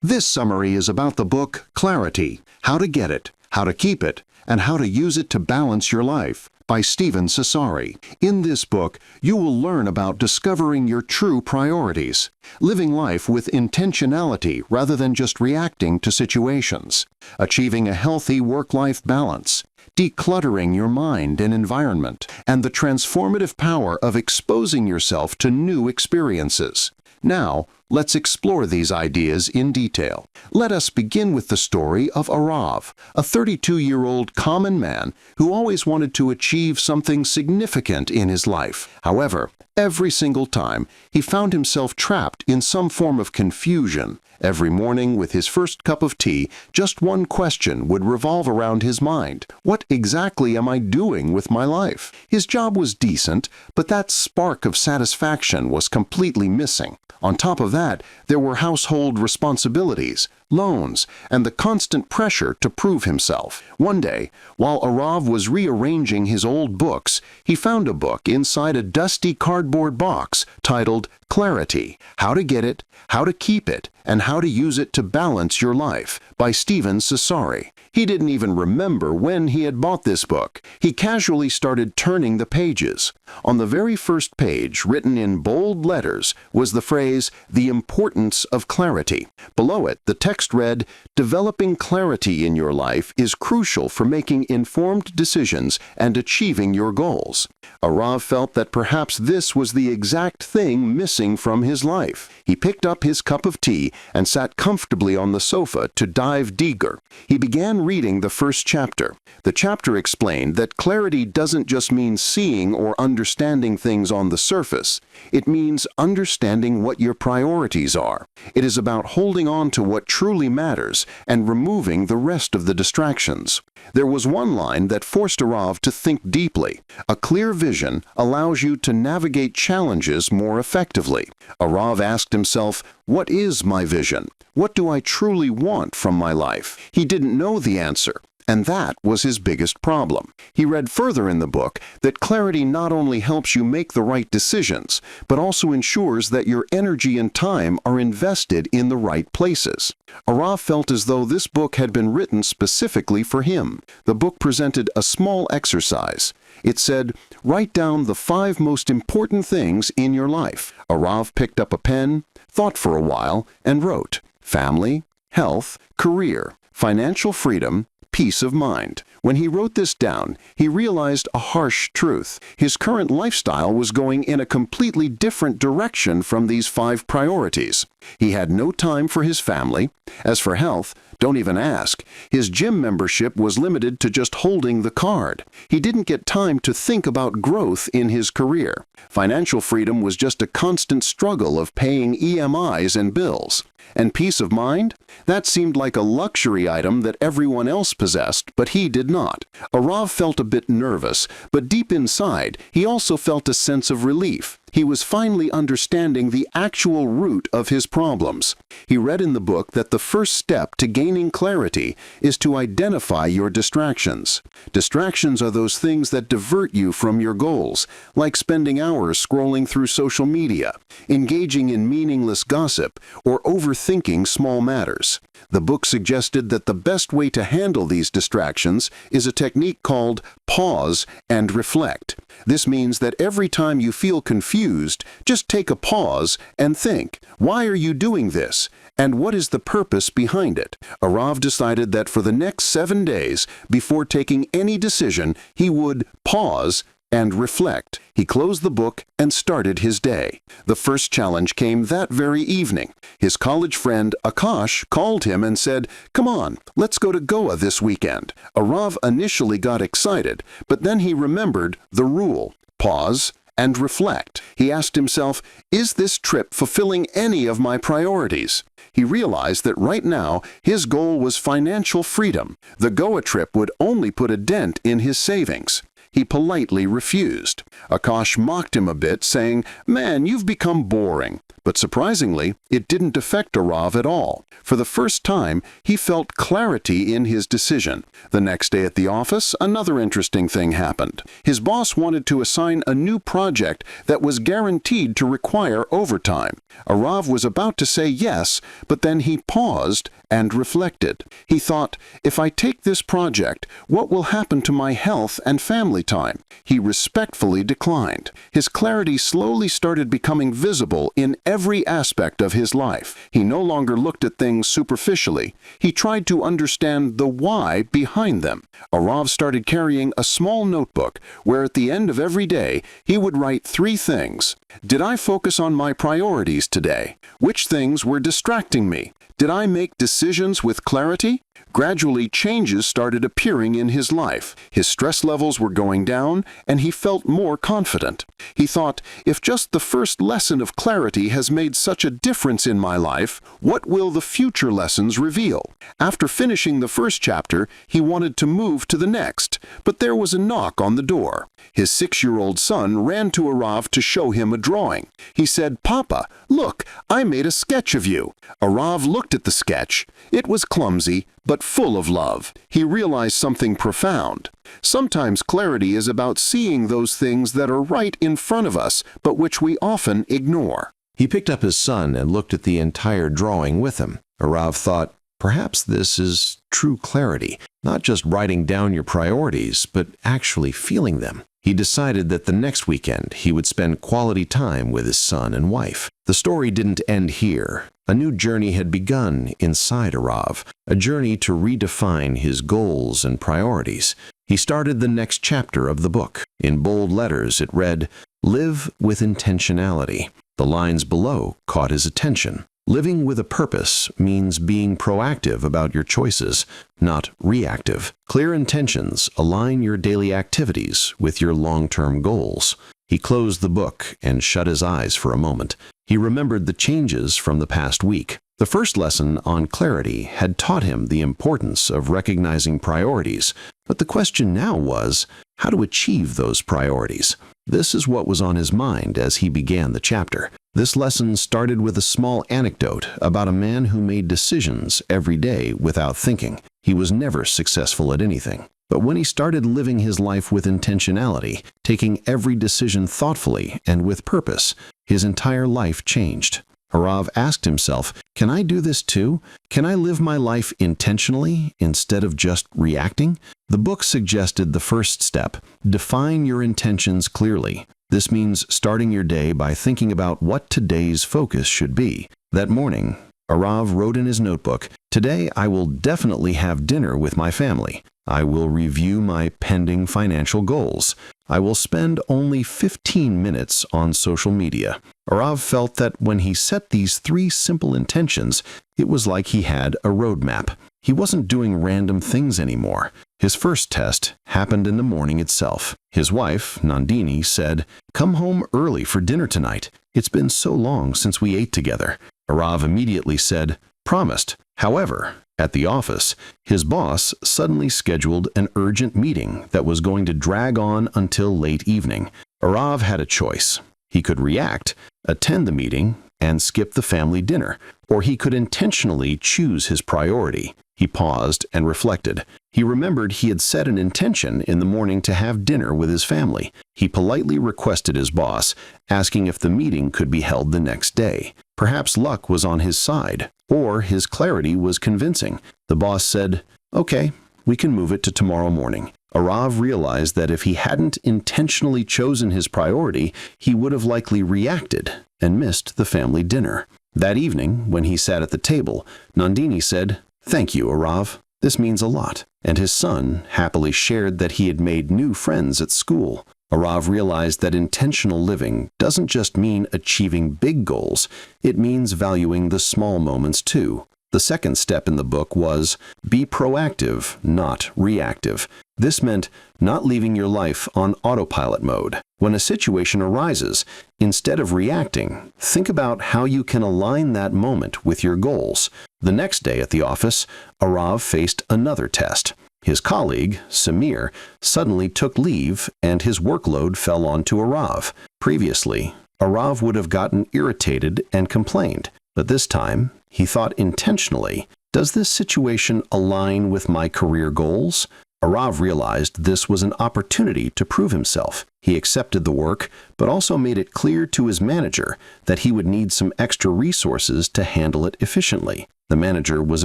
This summary is about the book Clarity: How to Get It, How to Keep It, and How to Use It to Balance Your Life by Stephen Cesari. In this book, you will learn about discovering your true priorities, living life with intentionality rather than just reacting to situations, achieving a healthy work-life balance, decluttering your mind and environment, and the transformative power of exposing yourself to new experiences. Now, let's explore these ideas in detail. Let us begin with the story of Arav, a 32-year-old common man who always wanted to achieve something significant in his life. However, every single time, he found himself trapped in some form of confusion. Every morning, with his first cup of tea, just one question would revolve around his mind. What exactly am I doing with my life? His job was decent, but that spark of satisfaction was completely missing. On top of that, there were household responsibilities, loans, and the constant pressure to prove himself. One day, while Arav was rearranging his old books, he found a book inside a dusty cardboard box titled Clarity: How to Get It, How to Keep It, and How to Use It to Balance Your Life by Stephen Cesari. He didn't even remember when he had bought this book. He casually started turning the pages. On the very first page, written in bold letters, was the phrase, "The Importance of Clarity." Below it, the text read, "Developing clarity in your life is crucial for making informed decisions and achieving your goals." Arav felt that perhaps this was the exact thing missing from his life. He picked up his cup of tea and sat comfortably on the sofa to dive deeper. He began reading the first chapter. The chapter explained that clarity doesn't just mean seeing or understanding things on the surface. It means understanding what your priorities are. It is about holding on to what truly matters and removing the rest of the distractions. There was one line that forced Arav to think deeply. A clear vision allows you to navigate challenges more effectively. Arav asked himself, what is my vision? What do I truly want from my life? He didn't know the answer, and that was his biggest problem. He read further in the book that clarity not only helps you make the right decisions, but also ensures that your energy and time are invested in the right places. Arav felt as though this book had been written specifically for him. The book presented a small exercise. It said, write down the 5 most important things in your life. Arav picked up a pen, thought for a while, and wrote, family, health, career, financial freedom, peace of mind. When he wrote this down, he realized a harsh truth. His current lifestyle was going in a completely different direction from these 5 priorities. He had no time for his family. As for health, don't even ask. His gym membership was limited to just holding the card. He didn't get time to think about growth in his career. Financial freedom was just a constant struggle of paying EMIs and bills. And peace of mind? That seemed like a luxury item that everyone else possessed, but he did not. Arav felt a bit nervous, but deep inside, he also felt a sense of relief. He was finally understanding the actual root of his problems. He read in the book that the first step to gaining clarity is to identify your distractions. Distractions are those things that divert you from your goals, like spending hours scrolling through social media, engaging in meaningless gossip, or overthinking small matters. The book suggested that the best way to handle these distractions is a technique called pause and reflect. This means that every time you feel confused, just take a pause and think, why are you doing this? And what is the purpose behind it? Arav decided that for the next 7 days, before taking any decision, he would pause and reflect. He closed the book and started his day. The first challenge came that very evening. His college friend Akash called him and said, "Come on, let's go to Goa this weekend." Arav initially got excited, but then he remembered the rule: pause and reflect. He asked himself, is this trip fulfilling any of my priorities? He realized that right now his goal was financial freedom. The Goa trip would only put a dent in his savings. He politely refused. Akash mocked him a bit, saying, "Man, you've become boring." But surprisingly, it didn't affect Arav at all. For the first time, he felt clarity in his decision. The next day at the office, another interesting thing happened. His boss wanted to assign a new project that was guaranteed to require overtime. Arav was about to say yes, but then he paused and reflected. He thought, if I take this project, what will happen to my health and family time? He respectfully declined. His clarity slowly started becoming visible in every aspect of his life. He no longer looked at things superficially. He tried to understand the why behind them. Arav started carrying a small notebook where at the end of every day he would write 3 things. Did I focus on my priorities today? Which things were distracting me? Did I make decisions with clarity? Gradually, changes started appearing in his life. His stress levels were going down, and he felt more confident. He thought, if just the first lesson of clarity has made such a difference in my life, what will the future lessons reveal? After finishing the first chapter, he wanted to move to the next, but there was a knock on the door. His 6-year-old son ran to Arav to show him a drawing. He said, "Papa, look, I made a sketch of you." Arav looked at the sketch. It was clumsy, but full of love. He realized something profound. Sometimes clarity is about seeing those things that are right in front of us, but which we often ignore. He picked up his son and looked at the entire drawing with him. Arav thought, perhaps this is true clarity, not just writing down your priorities, but actually feeling them. He decided that the next weekend he would spend quality time with his son and wife. The story didn't end here. A new journey had begun inside Arav, a journey to redefine his goals and priorities. He started the next chapter of the book. In bold letters it read, "Live with intentionality." The lines below caught his attention. Living with a purpose means being proactive about your choices, not reactive. Clear intentions align your daily activities with your long-term goals. He closed the book and shut his eyes for a moment. He remembered the changes from the past week. The first lesson on clarity had taught him the importance of recognizing priorities, but the question now was, how to achieve those priorities? This is what was on his mind as he began the chapter. This lesson started with a small anecdote about a man who made decisions every day without thinking. He was never successful at anything. But when he started living his life with intentionality, taking every decision thoughtfully and with purpose, his entire life changed. Arav asked himself, can I do this too? Can I live my life intentionally instead of just reacting? The book suggested the first step: define your intentions clearly. This means starting your day by thinking about what today's focus should be. That morning, Arav wrote in his notebook, "Today I will definitely have dinner with my family. I will review my pending financial goals. I will spend only 15 minutes on social media." Arav felt that when he set these 3 simple intentions, it was like he had a roadmap. He wasn't doing random things anymore. His first test happened in the morning itself. His wife, Nandini, said, "Come home early for dinner tonight. It's been so long since we ate together." Arav immediately said, "Promised." However, at the office, his boss suddenly scheduled an urgent meeting that was going to drag on until late evening. Arav had a choice. He could react, attend the meeting, and skip the family dinner, or he could intentionally choose his priority. He paused and reflected. He remembered he had set an intention in the morning to have dinner with his family. He politely requested his boss, asking if the meeting could be held the next day. Perhaps luck was on his side, or his clarity was convincing. The boss said, "Okay, we can move it to tomorrow morning." Arav realized that if he hadn't intentionally chosen his priority, he would have likely reacted and missed the family dinner. That evening, when he sat at the table, Nandini said, "Thank you, Arav. This means a lot." And his son happily shared that he had made new friends at school. Arav realized that intentional living doesn't just mean achieving big goals, it means valuing the small moments too. The second step in the book was, be proactive, not reactive. This meant not leaving your life on autopilot mode. When a situation arises, instead of reacting, think about how you can align that moment with your goals. The next day at the office, Arav faced another test. His colleague, Samir, suddenly took leave and his workload fell onto Arav. Previously, Arav would have gotten irritated and complained, but this time, he thought intentionally, does this situation align with my career goals? Arav realized this was an opportunity to prove himself. He accepted the work, but also made it clear to his manager that he would need some extra resources to handle it efficiently. The manager was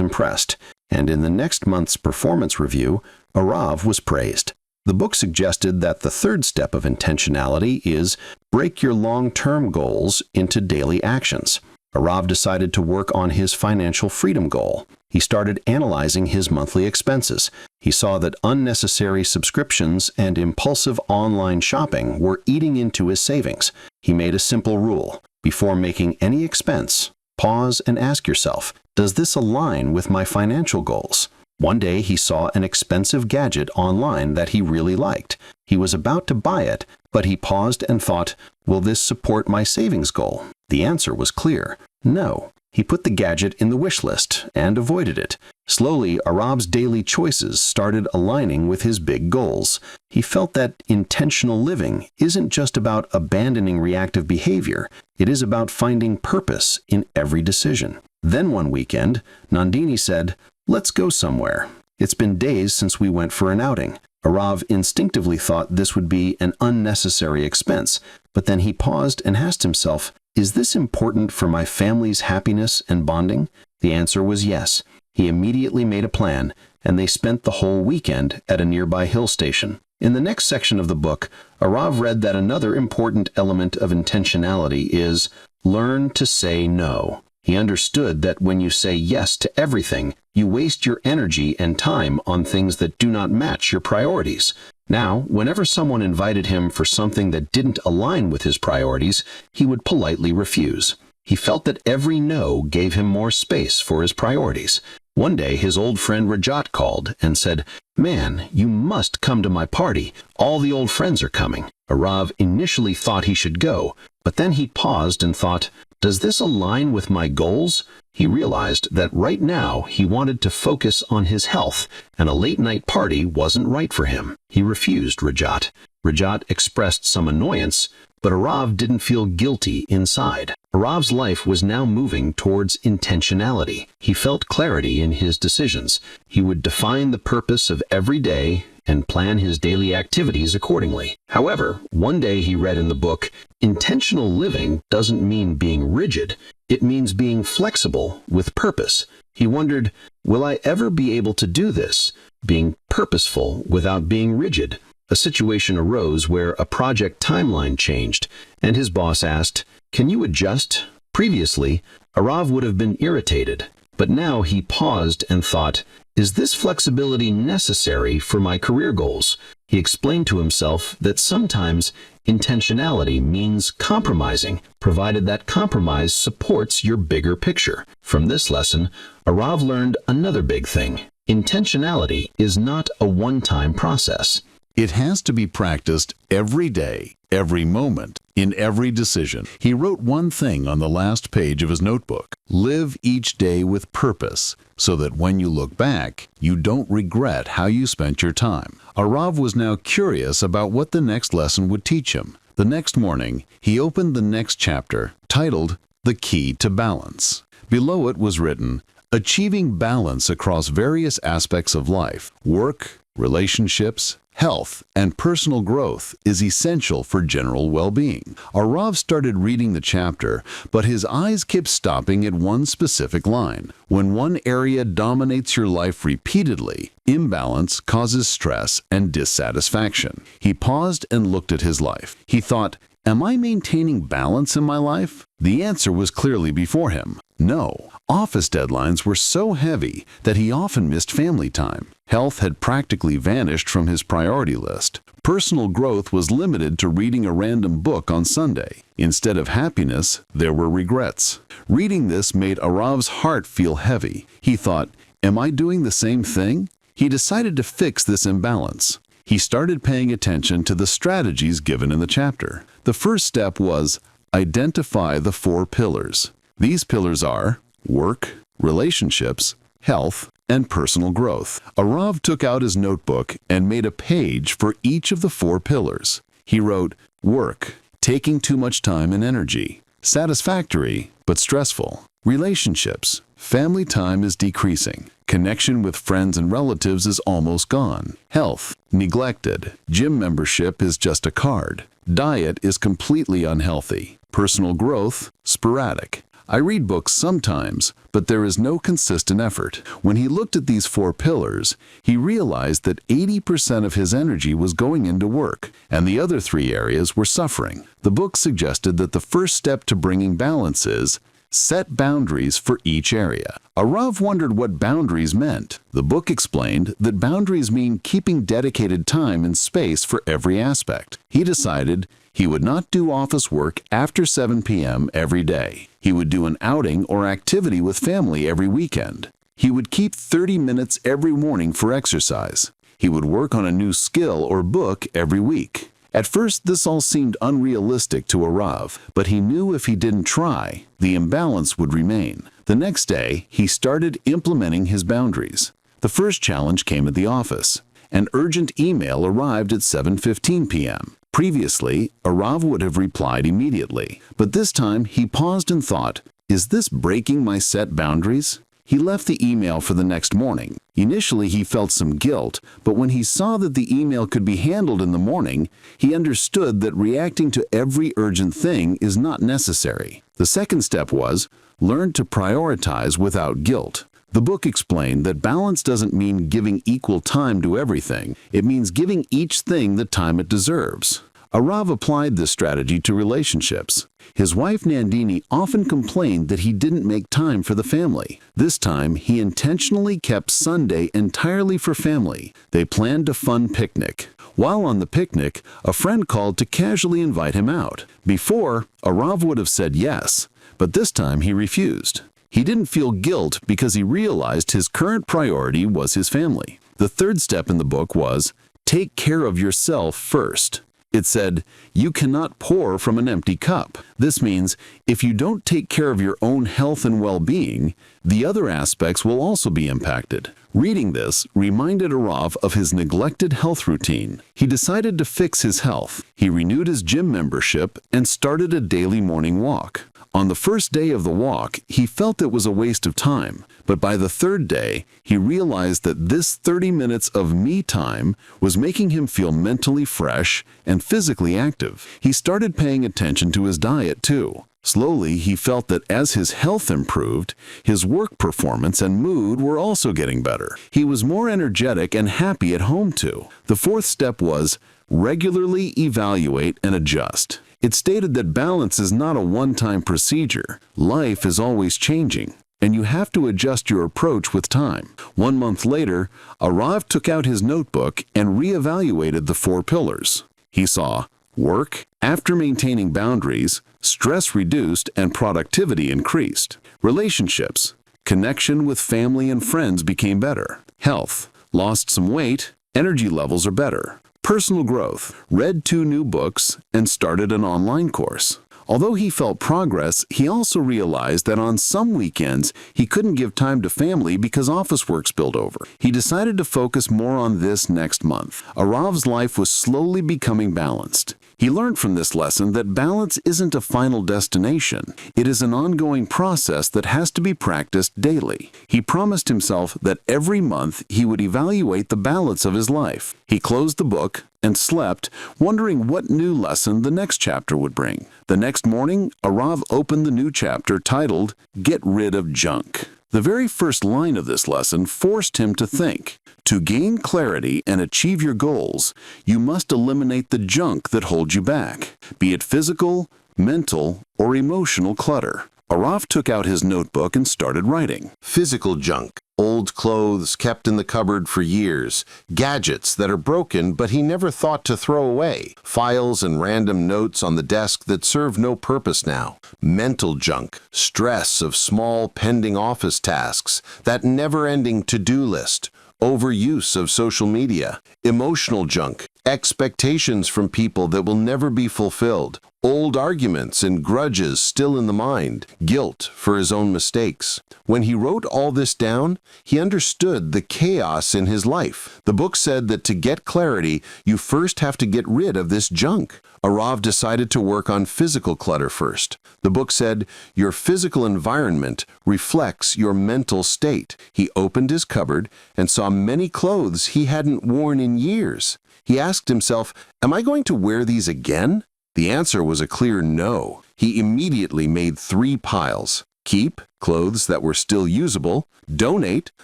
impressed, and in the next month's performance review, Arav was praised. The book suggested that the third step of intentionality is break your long-term goals into daily actions. Arav decided to work on his financial freedom goal. He started analyzing his monthly expenses. He saw that unnecessary subscriptions and impulsive online shopping were eating into his savings. He made a simple rule. Before making any expense, pause and ask yourself, does this align with my financial goals? One day he saw an expensive gadget online that he really liked. He was about to buy it, but he paused and thought, will this support my savings goal? The answer was clear. No. He put the gadget in the wish list and avoided it. Slowly, Arav's daily choices started aligning with his big goals. He felt that intentional living isn't just about abandoning reactive behavior. It is about finding purpose in every decision. Then one weekend, Nandini said, let's go somewhere. It's been days since we went for an outing. Arav instinctively thought this would be an unnecessary expense, but then he paused and asked himself, is this important for my family's happiness and bonding? The answer was yes. He immediately made a plan, and they spent the whole weekend at a nearby hill station. In the next section of the book, Arav read that another important element of intentionality is learn to say no. He understood that when you say yes to everything, you waste your energy and time on things that do not match your priorities. Now, whenever someone invited him for something that didn't align with his priorities, he would politely refuse. He felt that every no gave him more space for his priorities. One day, his old friend Rajat called and said, "Man, you must come to my party. All the old friends are coming." Arav initially thought he should go, but then he paused and thought, does this align with my goals? He realized that right now he wanted to focus on his health, and a late-night party wasn't right for him. He refused Rajat. Rajat expressed some annoyance, but Arav didn't feel guilty inside. Arav's life was now moving towards intentionality. He felt clarity in his decisions. He would define the purpose of every day and plan his daily activities accordingly. However, one day he read in the book, intentional living doesn't mean being rigid. It means being flexible with purpose. He wondered, will I ever be able to do this, being purposeful without being rigid? A situation arose where a project timeline changed, and his boss asked, can you adjust? Previously, Arav would have been irritated, but now he paused and thought, is this flexibility necessary for my career goals? He explained to himself that sometimes intentionality means compromising, provided that compromise supports your bigger picture. From this lesson, Arav learned another big thing. Intentionality is not a one-time process. It has to be practiced every day, every moment, in every decision. He wrote one thing on the last page of his notebook. Live each day with purpose, so that when you look back, you don't regret how you spent your time. Arav was now curious about what the next lesson would teach him. The next morning, he opened the next chapter, titled The Key to Balance. Below it was written, achieving balance across various aspects of life, work, relationships, health, and personal growth is essential for general well-being. Arav started reading the chapter, but his eyes kept stopping at one specific line. When one area dominates your life repeatedly, imbalance causes stress and dissatisfaction. He paused and looked at his life. He thought, am I maintaining balance in my life? The answer was clearly before him. No. Office deadlines were so heavy that he often missed family time. Health had practically vanished from his priority list. Personal growth was limited to reading a random book on Sunday. Instead of happiness, there were regrets. Reading this made Arav's heart feel heavy. He thought, am I doing the same thing? He decided to fix this imbalance. He started paying attention to the strategies given in the chapter. The first step was identify the 4 pillars. These pillars are work, relationships, health, and personal growth. Arav took out his notebook and made a page for each of the 4 pillars. He wrote, work, taking too much time and energy. Satisfactory, but stressful. Relationships, family time is decreasing. Connection with friends and relatives is almost gone. Health, neglected. Gym membership is just a card. Diet is completely unhealthy. Personal growth, sporadic. I read books sometimes, but there is no consistent effort. When he looked at these 4 pillars, he realized that 80% of his energy was going into work, and the other 3 areas were suffering. The book suggested that the first step to bringing balance is set boundaries for each area. Arav wondered what boundaries meant. The book explained that boundaries mean keeping dedicated time and space for every aspect. He decided he would not do office work after 7 p.m. every day. He would do an outing or activity with family every weekend. He would keep 30 minutes every morning for exercise. He would work on a new skill or book every week. At first, this all seemed unrealistic to Arav, but he knew if he didn't try, the imbalance would remain. The next day, he started implementing his boundaries. The first challenge came at the office. An urgent email arrived at 7:15 p.m. Previously, Arav would have replied immediately, but this time he paused and thought, is this breaking my set boundaries? He left the email for the next morning. Initially, he felt some guilt, but when he saw that the email could be handled in the morning, he understood that reacting to every urgent thing is not necessary. The second step was, learn to prioritize without guilt. The book explained that balance doesn't mean giving equal time to everything. It means giving each thing the time it deserves. Arav applied this strategy to relationships. His wife Nandini often complained that he didn't make time for the family. This time, he intentionally kept Sunday entirely for family. They planned a fun picnic. While on the picnic, a friend called to casually invite him out. Before, Arav would have said yes, but this time he refused. He didn't feel guilt because he realized his current priority was his family. The third step in the book was, take care of yourself first. It said, you cannot pour from an empty cup. This means if you don't take care of your own health and well-being, the other aspects will also be impacted. Reading this reminded Arav of his neglected health routine. He decided to fix his health. He renewed his gym membership and started a daily morning walk. On the first day of the walk, he felt it was a waste of time, but by the third day, he realized that this 30 minutes of me time was making him feel mentally fresh and physically active. He started paying attention to his diet too. Slowly, he felt that as his health improved, his work performance and mood were also getting better. He was more energetic and happy at home too. The fourth step was regularly evaluate and adjust. It stated that balance is not a one-time procedure. Life is always changing, and you have to adjust your approach with time. 1 month later, Arav took out his notebook and reevaluated the 4 pillars. He saw work, after maintaining boundaries, stress reduced and productivity increased. Relationships, connection with family and friends became better. Health, lost some weight, energy levels are better. Personal growth, read 2 new books and started an online course. Although he felt progress, he also realized that on some weekends he couldn't give time to family because office work spilled over. He decided to focus more on this next month. Arav's life was slowly becoming balanced. He learned from this lesson that balance isn't a final destination. It is an ongoing process that has to be practiced daily. He promised himself that every month he would evaluate the balance of his life. He closed the book and slept, wondering what new lesson the next chapter would bring. The next morning, Arav opened the new chapter titled, Get Rid of Junk. The very first line of this lesson forced him to think. To gain clarity and achieve your goals, you must eliminate the junk that holds you back, be it physical, mental, or emotional clutter. Arav took out his notebook and started writing. Physical junk, old clothes kept in the cupboard for years, gadgets that are broken but he never thought to throw away, files and random notes on the desk that serve no purpose now. Mental junk, stress of small pending office tasks, that never-ending to-do list, overuse of social media. Emotional junk, expectations from people that will never be fulfilled, old arguments and grudges still in the mind, guilt for his own mistakes. When he wrote all this down, he understood the chaos in his life. The book said that to get clarity, you first have to get rid of this junk. Arav decided to work on physical clutter first. The book said, your physical environment reflects your mental state. He opened his cupboard and saw many clothes he hadn't worn in years. He asked himself, am I going to wear these again? The answer was a clear no. He immediately made 3 piles. Keep, clothes that were still usable. Donate,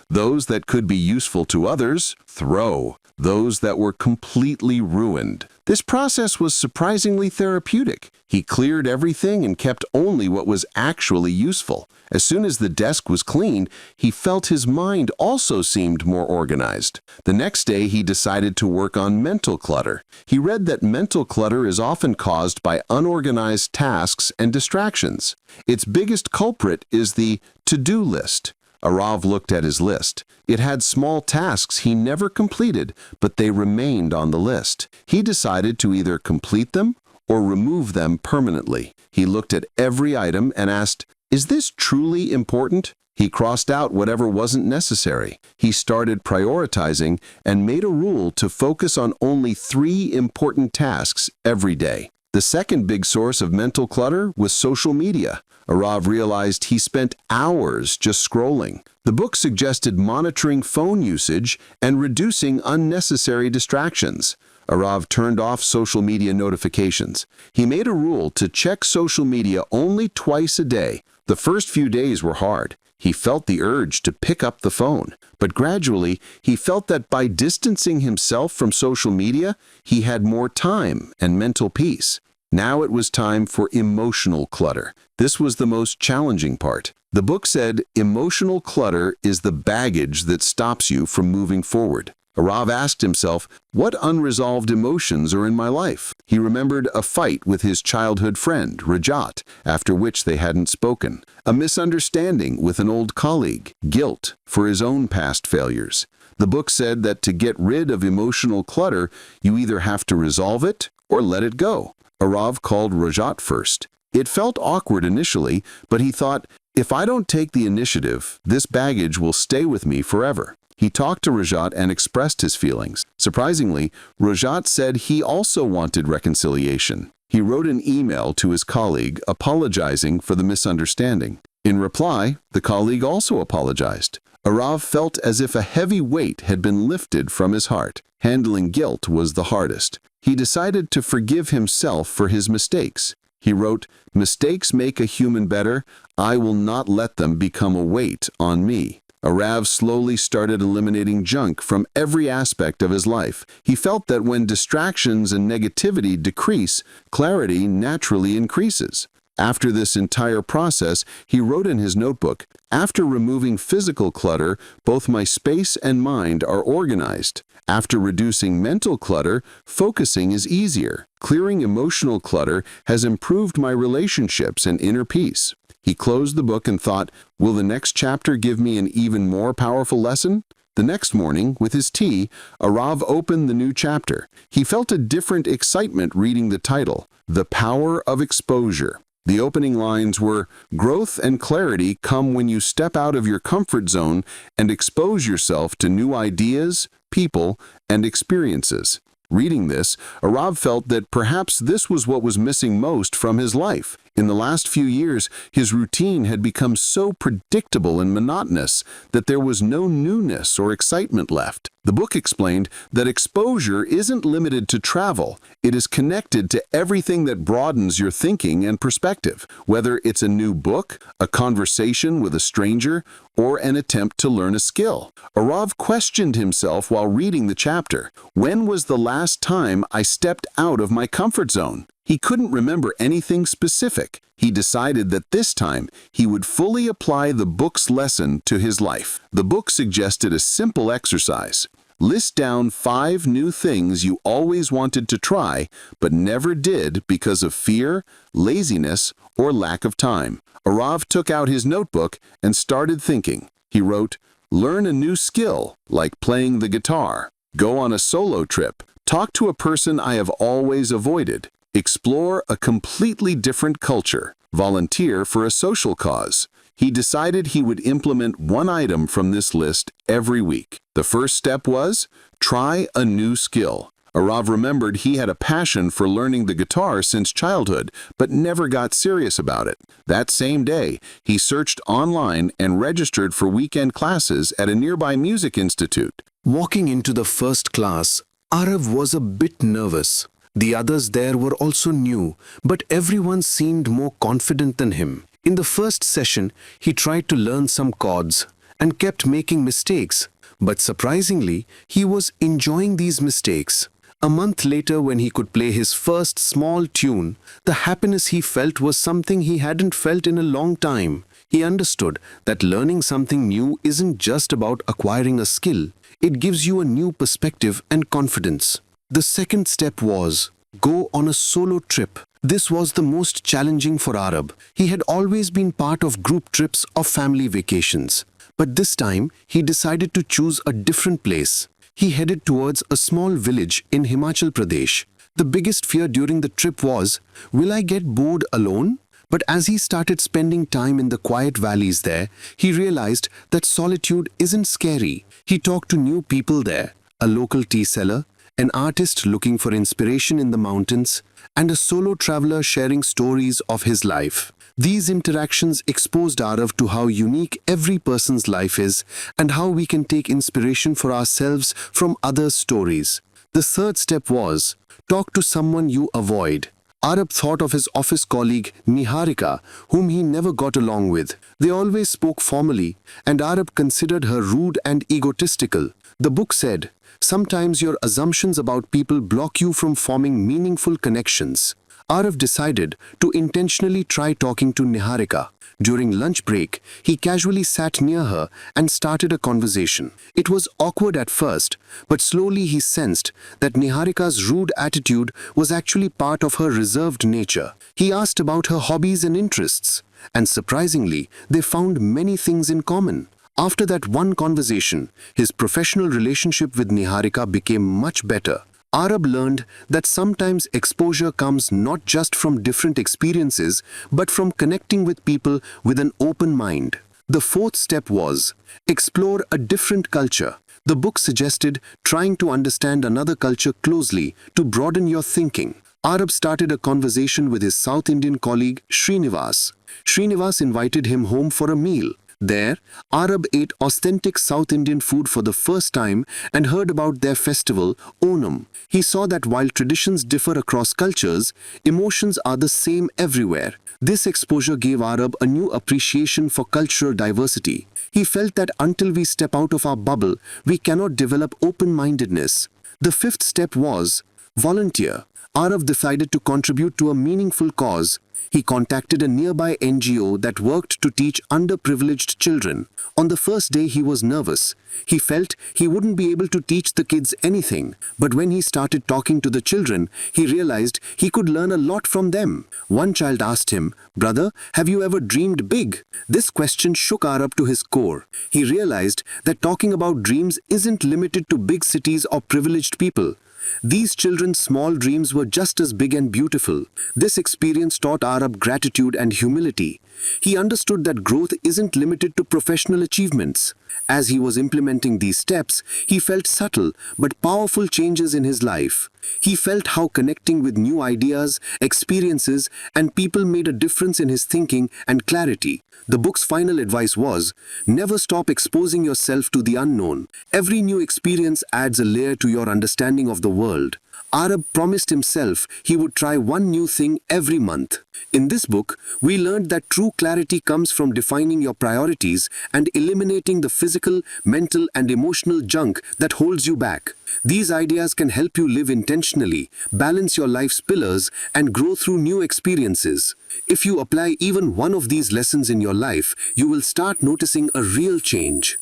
those that could be useful to others. Throw, those that were completely ruined. This process was surprisingly therapeutic. He cleared everything and kept only what was actually useful. As soon as the desk was clean, he felt his mind also seemed more organized. The next day, he decided to work on mental clutter. He read that mental clutter is often caused by unorganized tasks and distractions. Its biggest culprit is the to-do list. Arav looked at his list. It had small tasks he never completed, but they remained on the list. He decided to either complete them or remove them permanently. He looked at every item and asked, is this truly important? He crossed out whatever wasn't necessary. He started prioritizing and made a rule to focus on only 3 important tasks every day. The second big source of mental clutter was social media. Arav realized he spent hours just scrolling. The book suggested monitoring phone usage and reducing unnecessary distractions. Arav turned off social media notifications. He made a rule to check social media only twice a day. The first few days were hard. He felt the urge to pick up the phone. But gradually, he felt that by distancing himself from social media, he had more time and mental peace. Now it was time for emotional clutter. This was the most challenging part. The book said, emotional clutter is the baggage that stops you from moving forward. Arav asked himself, what unresolved emotions are in my life? He remembered a fight with his childhood friend, Rajat, after which they hadn't spoken, a misunderstanding with an old colleague, guilt for his own past failures. The book said that to get rid of emotional clutter, you either have to resolve it or let it go. Arav called Rajat first. It felt awkward initially, but he thought, if I don't take the initiative, this baggage will stay with me forever. He talked to Rajat and expressed his feelings. Surprisingly, Rajat said he also wanted reconciliation. He wrote an email to his colleague apologizing for the misunderstanding. In reply, the colleague also apologized. Arav felt as if a heavy weight had been lifted from his heart. Handling guilt was the hardest. He decided to forgive himself for his mistakes. He wrote, mistakes make a human better. I will not let them become a weight on me. Arav slowly started eliminating junk from every aspect of his life. He felt that when distractions and negativity decrease, clarity naturally increases. After this entire process, he wrote in his notebook, after removing physical clutter, both my space and mind are organized. After reducing mental clutter, focusing is easier. Clearing emotional clutter has improved my relationships and inner peace. He closed the book and thought, will the next chapter give me an even more powerful lesson? The next morning, with his tea, Arav opened the new chapter. He felt a different excitement reading the title, The Power of Exposure. The opening lines were, growth and clarity come when you step out of your comfort zone and expose yourself to new ideas, people, and experiences. Reading this, Arav felt that perhaps this was what was missing most from his life. In the last few years, his routine had become so predictable and monotonous that there was no newness or excitement left. The book explained that exposure isn't limited to travel. It is connected to everything that broadens your thinking and perspective, whether it's a new book, a conversation with a stranger, or an attempt to learn a skill. Arav questioned himself while reading the chapter. When was the last time I stepped out of my comfort zone? He couldn't remember anything specific. He decided that this time he would fully apply the book's lesson to his life. The book suggested a simple exercise. List down 5 new things you always wanted to try, but never did because of fear, laziness, or lack of time. Arav took out his notebook and started thinking. He wrote, learn a new skill, like playing the guitar. Go on a solo trip. Talk to a person I have always avoided. Explore a completely different culture. Volunteer for a social cause. He decided he would implement one item from this list every week. The first step was, try a new skill. Arav remembered he had a passion for learning the guitar since childhood, but never got serious about it. That same day, he searched online and registered for weekend classes at a nearby music institute. Walking into the first class, Arav was a bit nervous. The others there were also new, but everyone seemed more confident than him. In the first session, he tried to learn some chords and kept making mistakes, but surprisingly, he was enjoying these mistakes. A month later, when he could play his first small tune, the happiness he felt was something he hadn't felt in a long time. He understood that learning something new isn't just about acquiring a skill. It gives you a new perspective and confidence. The second step was, go on a solo trip. This was the most challenging for Arab. He had always been part of group trips or family vacations. But this time, he decided to choose a different place. He headed towards a small village in Himachal Pradesh. The biggest fear during the trip was, will I get bored alone? But as he started spending time in the quiet valleys there, he realized that solitude isn't scary. He talked to new people there, a local tea seller, an artist looking for inspiration in the mountains, and a solo traveler sharing stories of his life. These interactions exposed Arav to how unique every person's life is and how we can take inspiration for ourselves from others' stories. The third step was, talk to someone you avoid. Arab thought of his office colleague Niharika, whom he never got along with. They always spoke formally, and Arab considered her rude and egotistical. The book said, sometimes your assumptions about people block you from forming meaningful connections. Arav decided to intentionally try talking to Niharika. During lunch break, he casually sat near her and started a conversation. It was awkward at first, but slowly he sensed that Niharika's rude attitude was actually part of her reserved nature. He asked about her hobbies and interests, and surprisingly, they found many things in common. After that one conversation, his professional relationship with Niharika became much better. Arab learned that sometimes exposure comes not just from different experiences, but from connecting with people with an open mind. The fourth step was, explore a different culture. The book suggested trying to understand another culture closely to broaden your thinking. Arab started a conversation with his South Indian colleague Srinivas. Srinivas invited him home for a meal. There, Arab ate authentic South Indian food for the first time and heard about their festival, Onam. He saw that while traditions differ across cultures, emotions are the same everywhere. This exposure gave Arab a new appreciation for cultural diversity. He felt that until we step out of our bubble, we cannot develop open-mindedness. The fifth step was, volunteer. Arab decided to contribute to a meaningful cause. He contacted a nearby NGO that worked to teach underprivileged children. On the first day, he was nervous. He felt he wouldn't be able to teach the kids anything. But when he started talking to the children, he realized he could learn a lot from them. One child asked him, "Brother, have you ever dreamed big?" This question shook Arab to his core. He realized that talking about dreams isn't limited to big cities or privileged people. These children's small dreams were just as big and beautiful. This experience taught Arab gratitude and humility. He understood that growth isn't limited to professional achievements. As he was implementing these steps, he felt subtle but powerful changes in his life. He felt how connecting with new ideas, experiences, and people made a difference in his thinking and clarity. The book's final advice was, never stop exposing yourself to the unknown. Every new experience adds a layer to your understanding of the world. Arab promised himself he would try one new thing every month. In this book, we learned that true clarity comes from defining your priorities and eliminating the physical, mental, and emotional junk that holds you back. These ideas can help you live intentionally, balance your life's pillars, and grow through new experiences. If you apply even one of these lessons in your life, you will start noticing a real change.